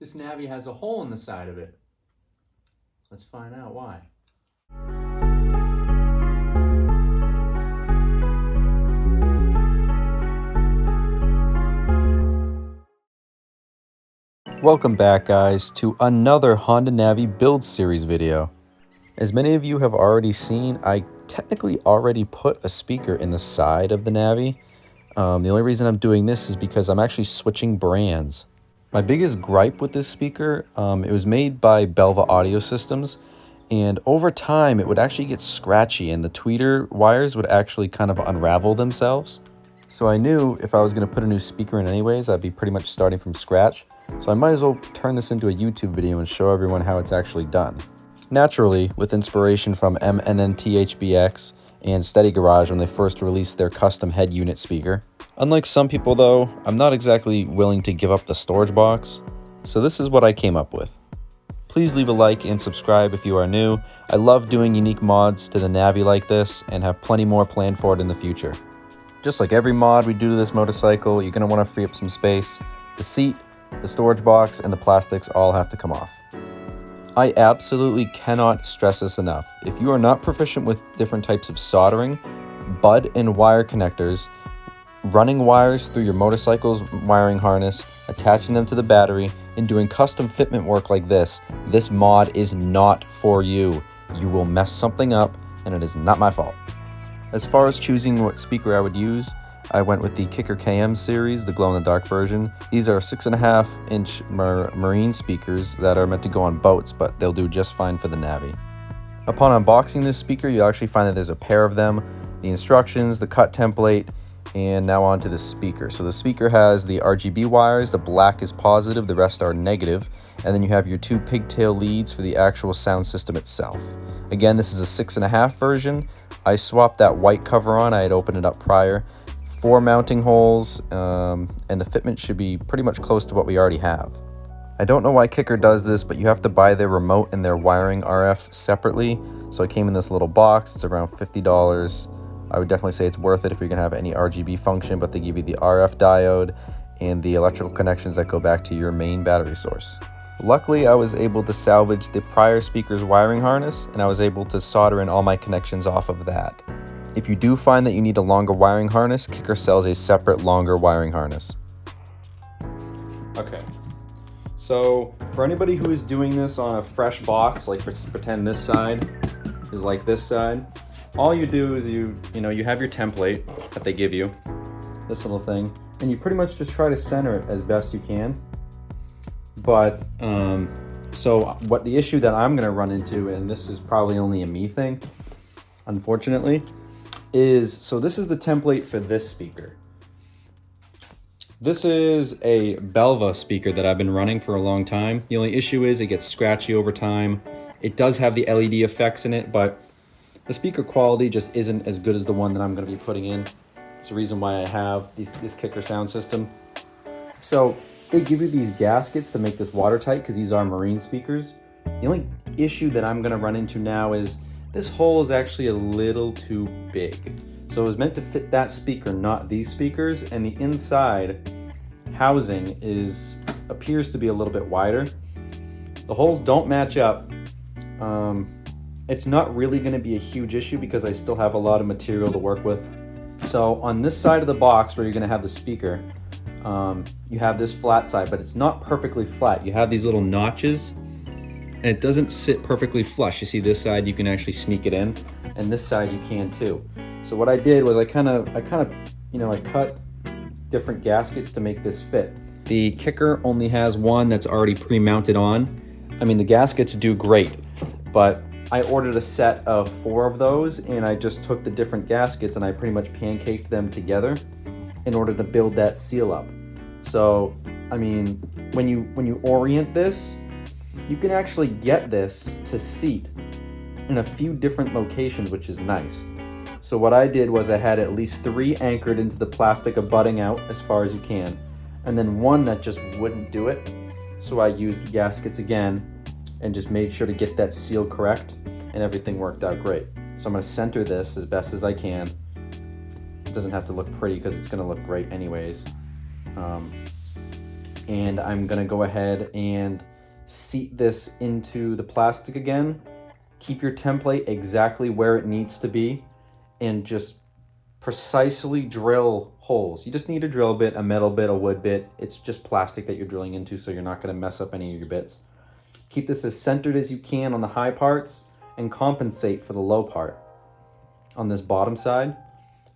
This NAVI has a hole in the side of it. Let's find out why. Welcome back, guys, to another Honda NAVI build series video. As many of you have already seen, I technically already put a speaker in the side of the NAVI. The only reason I'm doing this is because I'm actually switching brands. My biggest gripe with this speaker, it was made by Belva Audio Systems, and over time it would actually get scratchy and the tweeter wires would actually kind of unravel themselves. So I knew if I was going to put a new speaker in anyways, I'd be pretty much starting from scratch. So I might as well turn this into a YouTube video and show everyone how it's actually done. Naturally, with inspiration from MNNTHBX and Steady Garage when they first released their custom head unit speaker. Unlike some people though, I'm not exactly willing to give up the storage box, so this is what I came up with. Please leave a like and subscribe if you are new. I love doing unique mods to the NAVI like this and have plenty more planned for it in the future. Just like every mod we do to this motorcycle, you're going to want to free up some space. The seat, the storage box, and the plastics all have to come off. I absolutely cannot stress this enough. If you are not proficient with different types of soldering, bud and wire connectors, running wires through your motorcycle's wiring harness, attaching them to the battery, and doing custom fitment work like this mod is not for you. You will mess something up, and it is not my fault. As far as choosing what speaker I would use, I went with the Kicker KM series, the glow-in-the-dark version. These are 6.5-inch marine speakers that are meant to go on boats, but they'll do just fine for the NAVI. Upon unboxing this speaker, you'll actually find that there's a pair of them, the instructions, the cut template, and now on to the speaker. So the speaker has the RGB wires, the black is positive, the rest are negative, and then you have your two pigtail leads for the actual sound system itself. Again, this is a 6.5 version. I swapped that white cover on, I had opened it up prior. 4 mounting holes, and the fitment should be pretty much close to what we already have. I don't know why Kicker does this, but you have to buy their remote and their wiring RF separately. So it came in this little box, it's around $50. I would definitely say it's worth it if you're gonna have any RGB function, but they give you the RF diode and the electrical connections that go back to your main battery source. Luckily, I was able to salvage the prior speaker's wiring harness, and I was able to solder in all my connections off of that. If you do find that you need a longer wiring harness, Kicker sells a separate longer wiring harness. Okay, so for anybody who is doing this on a fresh box, like pretend this side is like this side, all you do is you have your template that they give you, this little thing, and you pretty much just try to center it as best you can. But so what the issue that I'm gonna run into, and this is probably only a me thing, unfortunately, is, so this is the template for this speaker. This is a Belva speaker that I've been running for a long time. The only issue is it gets scratchy over time. It does have the LED effects in it, but the speaker quality just isn't as good as the one that I'm going to be putting in. It's the reason why I have this Kicker sound system. So they give you these gaskets to make this watertight because these are marine speakers. The only issue that I'm going to run into now is this hole is actually a little too big. So it was meant to fit that speaker, not these speakers, and the inside housing appears to be a little bit wider. The holes don't match up. It's not really going to be a huge issue because I still have a lot of material to work with. So on this side of the box where you're going to have the speaker, you have this flat side, but it's not perfectly flat. You have these little notches, and it doesn't sit perfectly flush. You see this side, you can actually sneak it in, and this side you can too. So what I did was I cut different gaskets to make this fit. The Kicker only has one that's already pre-mounted on. I mean, the gaskets do great, but I ordered a set of 4 of those, and I just took the different gaskets and I pretty much pancaked them together in order to build that seal up. So, I mean, when you orient this, you can actually get this to seat in a few different locations, which is nice. So what I did was I had at least 3 anchored into the plastic abutting out as far as you can, and then 1 that just wouldn't do it. So I used gaskets again and just made sure to get that seal correct, and everything worked out great. So I'm going to center this as best as I can. It doesn't have to look pretty because it's going to look great anyways. And I'm gonna go ahead and seat this into the plastic again. Keep your template exactly where it needs to be and just precisely drill holes. You just need a drill bit, a metal bit, a wood bit. It's just plastic that you're drilling into, so you're not gonna mess up any of your bits. Keep this as centered as you can on the high parts and compensate for the low part on this bottom side.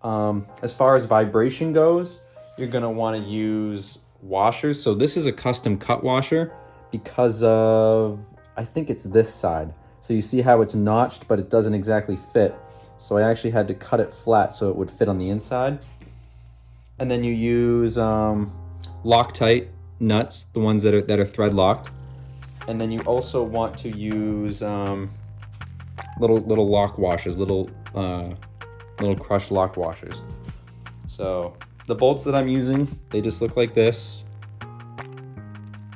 As far as vibration goes, you're gonna wanna use washers. So this is a custom cut washer because of, I think it's this side. So you see how it's notched, but it doesn't exactly fit. So I actually had to cut it flat so it would fit on the inside. And then you use Loctite nuts, the ones that are thread locked. And then you also want to use little lock washers, little crushed lock washers. So the bolts that I'm using, they just look like this.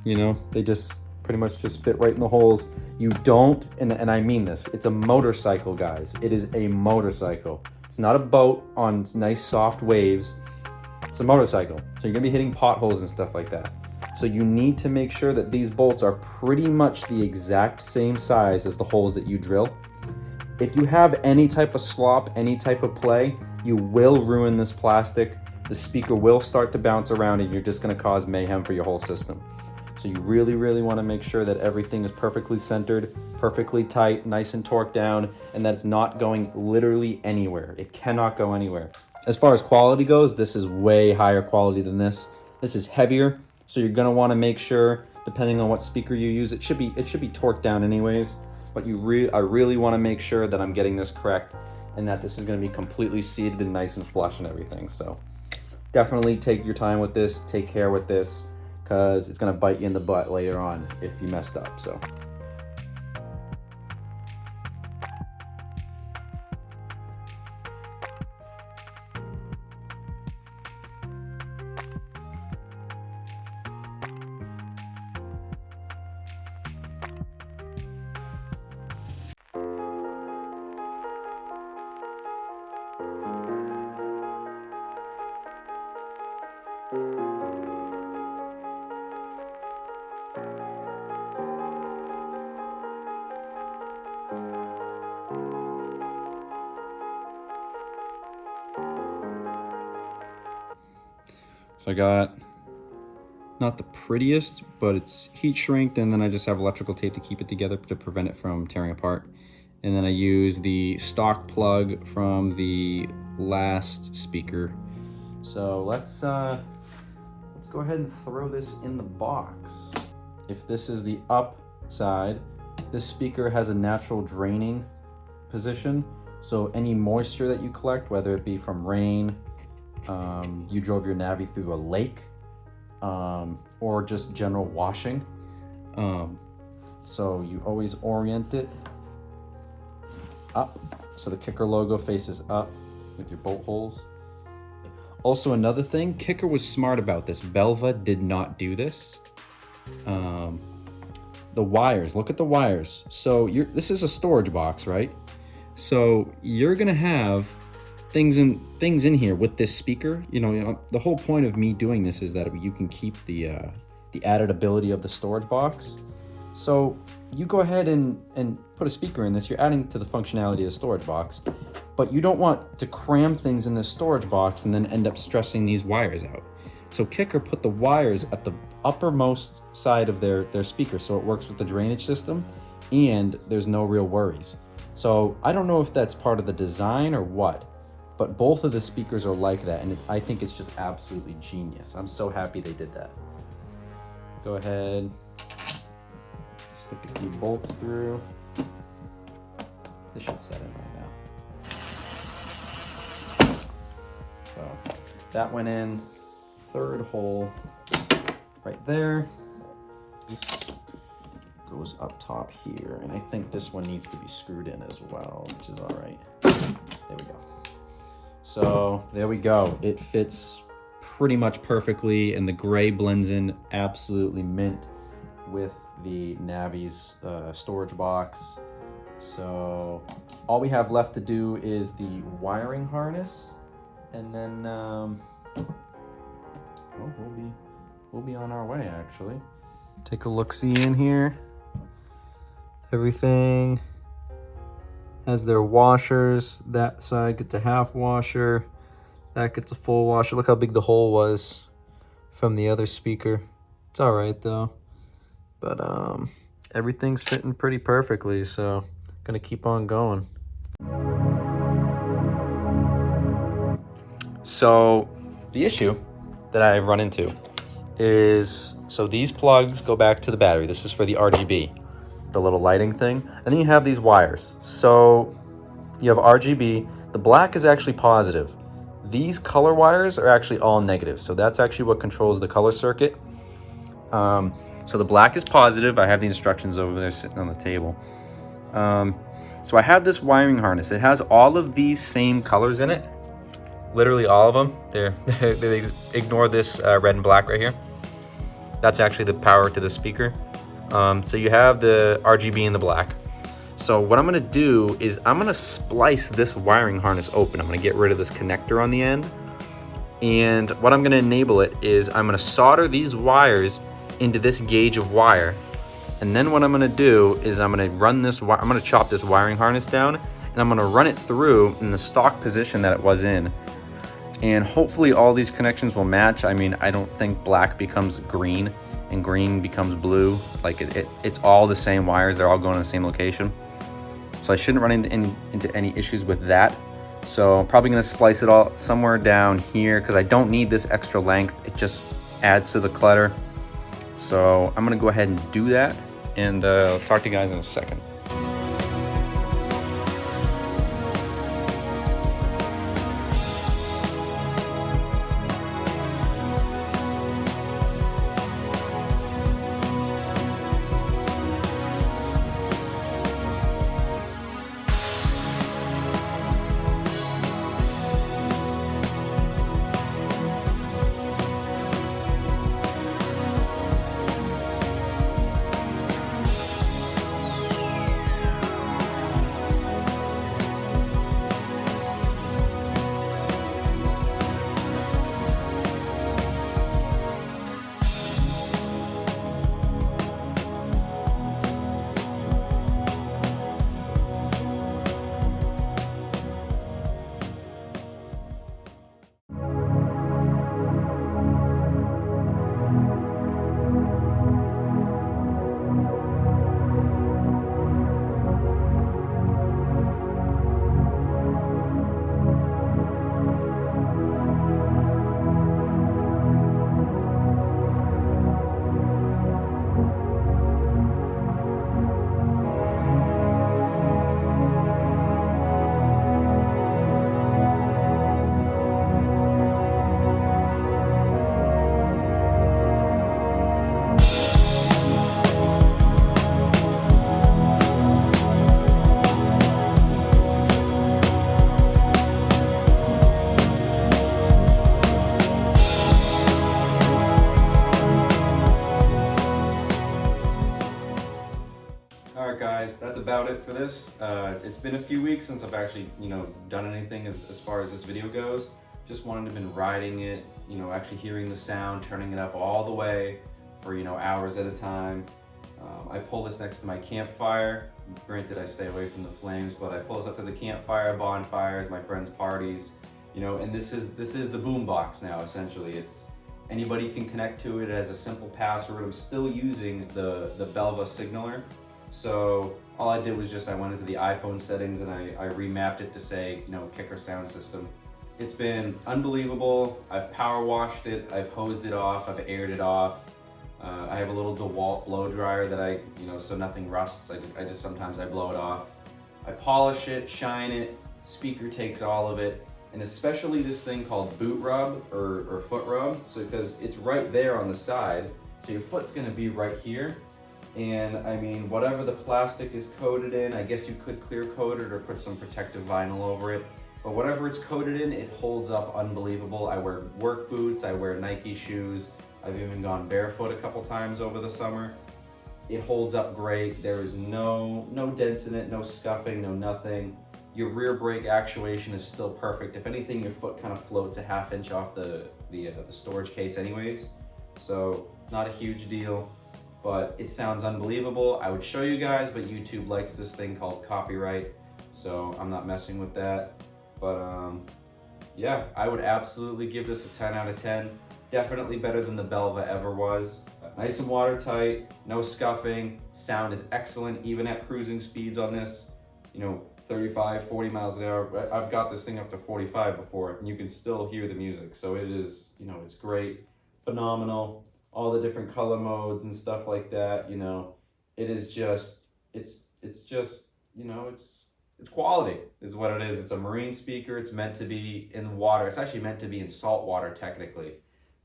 You know, they just pretty much just fit right in the holes. You don't, and I mean this, it's a motorcycle, guys. It is a motorcycle. It's not a boat on nice soft waves. It's a motorcycle. So you're gonna be hitting potholes and stuff like that. So you need to make sure that these bolts are pretty much the exact same size as the holes that you drill. If you have any type of slop, any type of play, you will ruin this plastic. The speaker will start to bounce around and you're just gonna cause mayhem for your whole system. So you really, really wanna make sure that everything is perfectly centered, perfectly tight, nice and torqued down, and that it's not going literally anywhere. It cannot go anywhere. As far as quality goes, this is way higher quality than this. This is heavier, so you're gonna wanna make sure, depending on what speaker you use, it should be torqued down anyways, but I really wanna make sure that I'm getting this correct and that this is gonna be completely seated and nice and flush and everything. So definitely take your time with this, take care with this, because it's gonna bite you in the butt later on if you messed up, so. So I got not the prettiest, but it's heat shrinked, and then I just have electrical tape to keep it together to prevent it from tearing apart. And then I use the stock plug from the last speaker. So let's go ahead and throw this in the box. If this is the up side, this speaker has a natural draining position. So any moisture that you collect, whether it be from rain, you drove your NAVI through a lake, or just general washing. So you always orient it up. So the Kicker logo faces up with your bolt holes. Also another thing, Kicker was smart about this. Belva did not do this. The wires, look at the wires. So this is a storage box, right? So you're gonna have things in here with this speaker. You know, the whole point of me doing this is that you can keep the added ability of the storage box. So you go ahead and put a speaker in this, you're adding to the functionality of the storage box, but you don't want to cram things in this storage box and then end up stressing these wires out. So Kicker put the wires at the uppermost side of their speaker, so it works with the drainage system and there's no real worries. So I don't know if that's part of the design or what, but both of the speakers are like that, and I think it's just absolutely genius. I'm so happy they did that. Go ahead, stick a few bolts through. This should set in right now. So that went in, third hole right there. This goes up top here, and I think this one needs to be screwed in as well, which is all right. There we go. So there we go. It fits pretty much perfectly, and the gray blends in absolutely mint with the NAVI's storage box. So all we have left to do is the wiring harness, and then we'll be we'll be on our way actually. Take a look-see in here. Everything has their washers. That side gets a half washer. That gets a full washer. Look how big the hole was from the other speaker. It's all right though. But everything's fitting pretty perfectly, so gonna keep on going. So the issue that I've run into is, so these plugs go back to the battery. This is for the RGB, the little lighting thing. And then you have these wires. So you have RGB. The black is actually positive. These color wires are actually all negative. So that's actually what controls the color circuit. So the black is positive. I have the instructions over there sitting on the table. So I have this wiring harness. It has all of these same colors in it. Literally all of them. They ignore this red and black right here. That's actually the power to the speaker. So you have the RGB and the black. So what I'm gonna do is I'm gonna splice this wiring harness open. I'm gonna get rid of this connector on the end. And what I'm gonna enable it is I'm gonna solder these wires into this gauge of wire. And then what I'm gonna do is I'm gonna chop this wiring harness down and I'm gonna run it through in the stock position that it was in. And hopefully all these connections will match. I mean, I don't think black becomes green and green becomes blue. Like it's all the same wires. They're all going to the same location. So I shouldn't run into any issues with that. So I'm probably gonna splice it all somewhere down here because I don't need this extra length. It just adds to the clutter. So I'm gonna go ahead and do that, and I'll talk to you guys in a second. Guys, that's about it for this. It's been a few weeks since I've actually, done anything as far as this video goes. Just wanted to have been riding it, actually hearing the sound, turning it up all the way for, hours at a time. I pull this next to my campfire. Granted, I stay away from the flames, but I pull this up to the campfire, bonfires, my friends' parties, and this is the boom box now, essentially. It's anybody can connect to it. It has a simple password. I'm still using the Belva signaler. So all I did was I went into the iPhone settings and I remapped it to say, Kicker sound system. It's been unbelievable. I've power washed it, I've hosed it off, I've aired it off. I have a little DeWalt blow dryer that so nothing rusts. I just sometimes I blow it off. I polish it, shine it, speaker takes all of it, and especially this thing called boot rub or foot rub. So because it's right there on the side, so your foot's gonna be right here. And I mean, whatever the plastic is coated in, I guess you could clear coat it or put some protective vinyl over it. But whatever it's coated in, it holds up unbelievable. I wear work boots, I wear Nike shoes. I've even gone barefoot a couple times over the summer. It holds up great. There is no dents in it, no scuffing, no nothing. Your rear brake actuation is still perfect. If anything, your foot kind of floats a half inch off the storage case anyways. so it's not a huge deal, but it sounds unbelievable. I would show you guys, but YouTube likes this thing called copyright, so I'm not messing with that. But yeah, I would absolutely give this a 10 out of 10. Definitely better than the Belva ever was. Nice and watertight, no scuffing. Sound is excellent, even at cruising speeds on this. 35, 40 miles an hour. I've got this thing up to 45 before, and you can still hear the music. So it is, it's great, phenomenal. All the different color modes and stuff like that. It is just, it's just, it's quality is what it is. It's a marine speaker. It's meant to be in water. It's actually meant to be in salt water technically,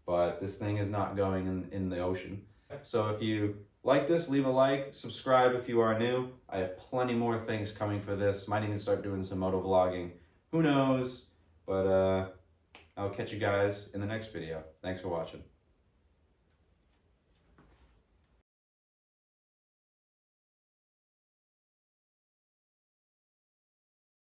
but this thing is not going in the ocean. So if you like this, leave a like, subscribe if you are new. I have plenty more things coming for this. Might even start doing some moto vlogging. Who knows? But I'll catch you guys in the next video. Thanks for watching.